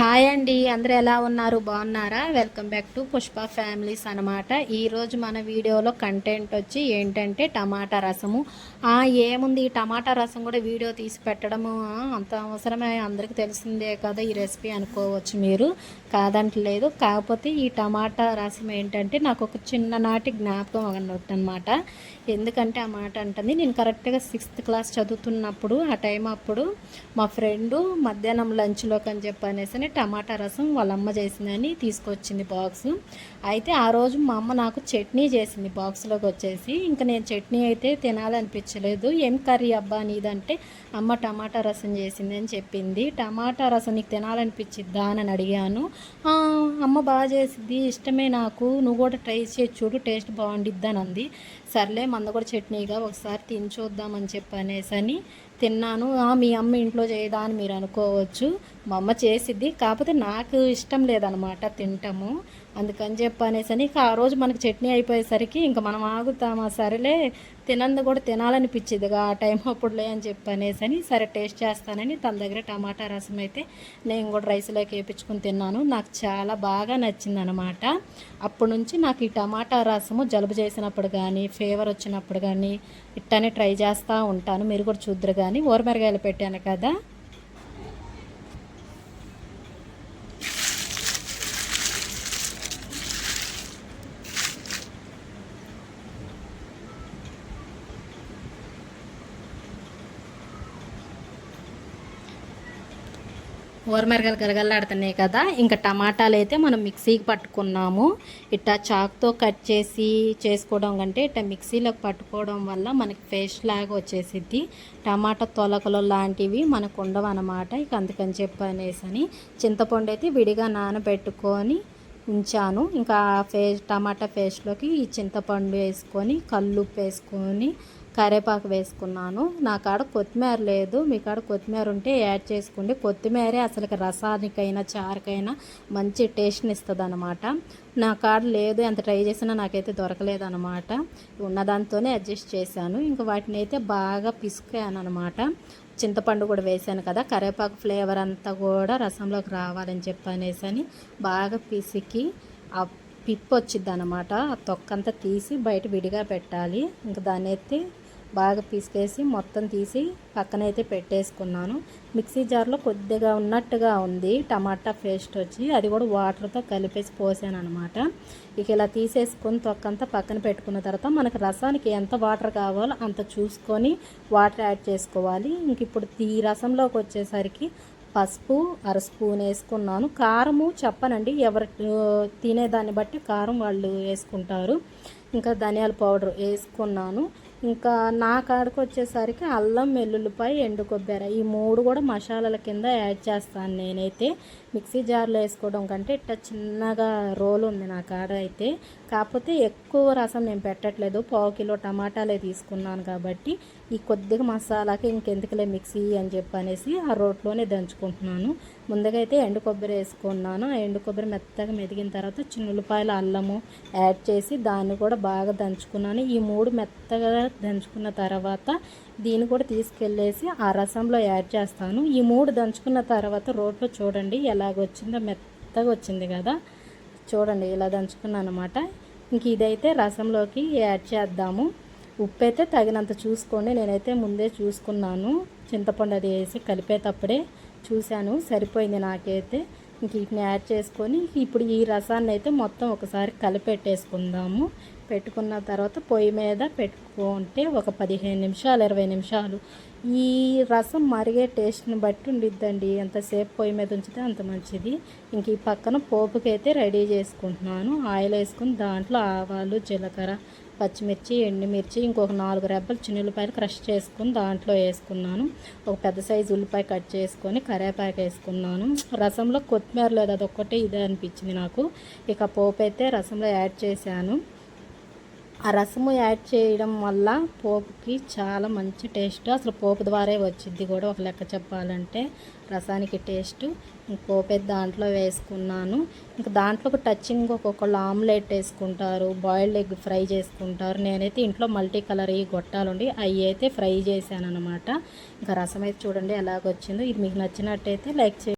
Hi అండి, అందరూ ఎలా ఉన్నారు? బాగున్నారా? Welcome back to Pushpa families అనమాట. ఈరోజు మన వీడియోలో కంటెంట్ వచ్చి ఏంటంటే టమాటా రసము. ఏముంది, ఈ టమాటా రసం కూడా వీడియో తీసి పెట్టడము అంత అవసరమే, అందరికీ తెలిసిందే కదా ఈ రెసిపీ అనుకోవచ్చు మీరు, కాదంటలేదు. కాకపోతే ఈ టమాటా రసం ఏంటంటే నాకు ఒక చిన్ననాటి జ్ఞాపకం అనమాట. ఎందుకంటే ఆ మాట అంటుంది, నేను కరెక్ట్గా 6th క్లాస్ చదువుతున్నప్పుడు ఆ టైం అప్పుడు మా ఫ్రెండు మధ్యాహ్నం లంచ్లోకి అని చెప్పనేసి టమాటా రసం వాళ్ళ అమ్మ చేసిందని తీసుకొచ్చింది బాక్స్. అయితే ఆ రోజు మా అమ్మ నాకు చట్నీ చేసింది బాక్స్లోకి వచ్చేసి. ఇంకా నేను చట్నీ అయితే తినాలనిపించలేదు. ఏం కర్రీ అబ్బా నీదంటే అమ్మ టమాటా రసం చేసింది అని చెప్పింది. టమాటా రసం నీకు తినాలనిపించిద్దా అని అడిగాను. అమ్మ బాగా చేసిద్ది, ఇష్టమే నాకు, నువ్వు కూడా ట్రై చేసి చూడు, టేస్ట్ బాగుండిద్ది అని అంది. సర్లే మంద కూడా చట్నీగా ఒకసారి తిని చూద్దామని చెప్పనేసని తిన్నాను. మీ అమ్మ ఇంట్లో చేయదా అని మీరు అనుకోవచ్చు. మా అమ్మ చేసిద్ది, కాకపోతే నాకు ఇష్టం లేదనమాట తింటాము. అందుకని చెప్పనేసని ఆ రోజు మనకు చట్నీ అయిపోయేసరికి ఇంకా మనం ఆగుతామా, సరేలే తినందు కూడా తినాలనిపించిందిగా ఆ టైం అప్పుడులే అని చెప్పనేసని సరే టేస్ట్ చేస్తానని తన దగ్గర టమాటా రసం అయితే నేను కూడా రైస్లోకి వేయించుకుని తిన్నాను. నాకు చాలా బాగా నచ్చింది అనమాట. అప్పటి నుంచి నాకు ఈ టమాటా రసము జలుబు చేసినప్పుడు కానీ, ఫీవర్ వచ్చినప్పుడు కానీ ఇట్టనే ట్రై చేస్తూ ఉంటాను. మీరు కూడా చూద్దరు కానీ ఊరమిరగాయలు పెట్టాను కదా. ఊరమిరగాయలు గలగలాడుతున్నాయి కదా. ఇంకా టమాటాలు అయితే మనం మిక్సీకి పట్టుకున్నాము. ఇట్టా చాక్తో కట్ చేసి చేసుకోవడం కంటే ఇట్లా మిక్సీలోకి పట్టుకోవడం వల్ల మనకి పేస్ట్ లాగా వచ్చేసిద్ది. టమాటా తొలకలు లాంటివి మనకు ఉండవు అనమాట. ఇక అందుకని చెప్పనేసని చింతపండు అయితే విడిగా నానబెట్టుకొని ఉంచాను. ఇంకా టమాటా పేస్ట్లోకి ఈ చింతపండు వేసుకొని, కల్లుప్పు వేసుకొని, కరివేపాకు వేసుకున్నాను. నా కాడ కొత్తిమీర లేదు, మీ కాడ కొత్తిమీర ఉంటే యాడ్ చేసుకోండి. కొత్తిమీరే అసలు రసానికైనా చారుకైనా మంచి టేస్ట్ని ఇస్తుంది అనమాట. నా కాడ లేదు, ఎంత ట్రై చేసినా నాకైతే దొరకలేదు అనమాట. ఉన్నదాంతోనే అడ్జస్ట్ చేశాను. ఇంకా వాటిని అయితే బాగా పిసుకాను అనమాట. చింతపండు కూడా వేసాను కదా, కరివేపాకు ఫ్లేవర్ అంతా కూడా రసంలోకి రావాలని చెప్పనేసి బాగా పిసికి ఆ పిప్పు వచ్చిద్ది అనమాట. ఆ తొక్కంతా తీసి బయట విడిగా పెట్టాలి. ఇంకా దాన్ని అయితే బాగా పిసికేసి మొత్తం తీసి పక్కనైతే పెట్టేసుకున్నాను. మిక్సీ జార్లో కొద్దిగా ఉన్నట్టుగా ఉంది టమాటా పేస్ట్ వచ్చి, అది కూడా వాటర్తో కలిపేసి పోసాను అనమాట. ఇక ఇలా తీసేసుకొని తొక్కంతా పక్కన పెట్టుకున్న తర్వాత మనకు రసానికి ఎంత వాటర్ కావాలో అంత చూసుకొని వాటర్ యాడ్ చేసుకోవాలి. ఇంక ఇప్పుడు ఈ రసంలోకి వచ్చేసరికి పసుపు 1/2 స్పూన్ వేసుకున్నాను. కారము చెప్పనండి, ఎవరు తినేదాన్ని బట్టి కారం వాళ్ళు వేసుకుంటారు. ఇంకా ధనియాల పౌడర్ వేసుకున్నాను. ఇంకా నా కాడకు వచ్చేసరికి అల్లం, వెల్లుల్లిపాయ, ఎండు కొబ్బరి ఈ 3 కూడా మసాలాల కింద యాడ్ చేస్తాను నేనైతే. మిక్సీ జార్లో వేసుకోవడం కంటే ఇట్లా చిన్నగా రోల్ ఉంది నా కాడ అయితే. కాకపోతే ఎక్కువ రసం నేను పెట్టట్లేదు, 1/4 కిలో టమాటాలే తీసుకున్నాను కాబట్టి ఈ కొద్దిగా మసాలాకి ఇంకెందుకులే మిక్సీ అని చెప్పనేసి ఆ రోట్లోనే దంచుకుంటున్నాను. ముందుగా అయితే ఎండు కొబ్బరి వేసుకున్నాను. ఆ ఎండు కొబ్బరి మెత్తగా మెదిగిన తర్వాత చిన్నులపాయల అల్లము యాడ్ చేసి దాన్ని కూడా బాగా దంచుకున్నాను. ఈ 3 మెత్తగా దంచుకున్న తర్వాత దీన్ని కూడా తీసుకెళ్ళేసి ఆ రసంలో యాడ్ చేస్తాను. ఈ 3 దంచుకున్న తర్వాత రోట్లో చూడండి ఎలాగొచ్చిందో, మెత్తగా వచ్చింది కదా, చూడండి ఇలా దంచుకున్నాను అనమాట. ఇంక ఇదైతే రసంలోకి యాడ్ చేద్దాము. ఉప్పు అయితే తగినంత చూసుకోండి, నేనైతే ముందే చూసుకున్నాను. చింతపండు అది వేసి కలిపేటప్పుడే చూశాను, సరిపోయింది నాకైతే. ఇంక వీటిని యాడ్ చేసుకొని ఇప్పుడు ఈ రసాన్ని అయితే మొత్తం ఒకసారి కలిపెట్టేసుకుందాము. పెట్టుకున్న తర్వాత పొయ్యి మీద పెట్టుకుంటే ఒక 15 నిమిషాలు 20 నిమిషాలు ఈ రసం మరిగే టేస్ట్ని బట్టి ఉండిద్దండి. ఎంతసేపు పొయ్యి మీద ఉంచితే అంత మంచిది. ఇంక ఈ పక్కన పోపుకైతే రెడీ చేసుకుంటున్నాను. ఆయిల్ వేసుకుని దాంట్లో ఆవాలు, జీలకర్ర, పచ్చిమిర్చి, ఎండుమిర్చి, ఇంకొక 4 రెబ్బలు చిన్నులపాయలు క్రష్ చేసుకుని దాంట్లో వేసుకున్నాను. ఒక పెద్ద సైజు ఉల్లిపాయ కట్ చేసుకొని కరివేపాకు వేసుకున్నాను. రసంలో కొత్తిమీర లేదు, అదొక్కటే ఇదే అనిపించింది నాకు. ఇక పోపు అయితే రసంలో యాడ్ చేశాను. ఆ రసము యాడ్ చేయడం వల్ల పోపుకి చాలా మంచి టేస్ట్, అసలు పోపు ద్వారా వచ్చింది కూడా ఒక లెక్క చెప్పాలంటే రసానికి టేస్ట్. పోపు దాంట్లో వేసుకున్నాను. ఇంకా దాంట్లో టచింగ్ ఒక్కొక్కళ్ళు ఆమ్లెట్ వేసుకుంటారు, బాయిల్డ్ ఎగ్ ఫ్రై చేసుకుంటారు. నేనైతే ఇంట్లో మల్టీ కలర్ ఈ గొట్టాలుండి అవి అయితే ఫ్రై చేశాను అనమాట. ఇంకా రసం అయితే చూడండి ఎలాగొచ్చిందో. ఇది మీకు నచ్చినట్టయితే లైక్ చేయండి.